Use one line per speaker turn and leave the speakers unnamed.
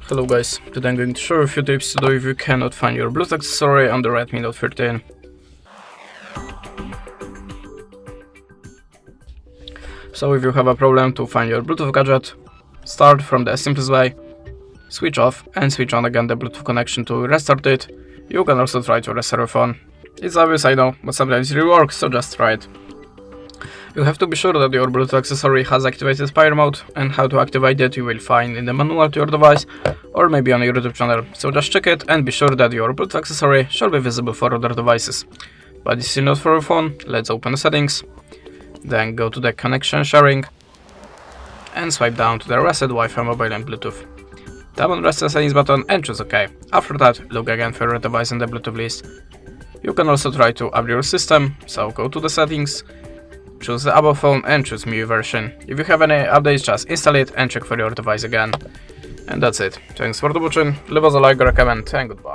Hello guys, today I'm going to share a few tips to do if you cannot find your Bluetooth accessory on the REDMI Note 13. So if you have a problem to find your Bluetooth gadget, start from the simplest way, switch off and switch on again the Bluetooth connection to restart it. You can also try to restart your phone. It's obvious, I know, but sometimes it really works, so just try it. You have to be sure that your Bluetooth accessory has activated Spire mode, and how to activate it you will find in the manual to your device or maybe on your YouTube channel, so just check it and be sure that your Bluetooth accessory should be visible for other devices. But this is not for your phone. Let's open the settings, then go to the connection sharing and swipe down to the Reset Wi-Fi Mobile and Bluetooth. Tap on Reset Settings button and choose OK. After that, look again for your device in the Bluetooth list. You can also try to update your system, so go to the settings, choose the above phone and choose MIUI version. If you have any updates, just install it and check for your device again. And that's it. Thanks for watching, leave us a like or a comment and goodbye.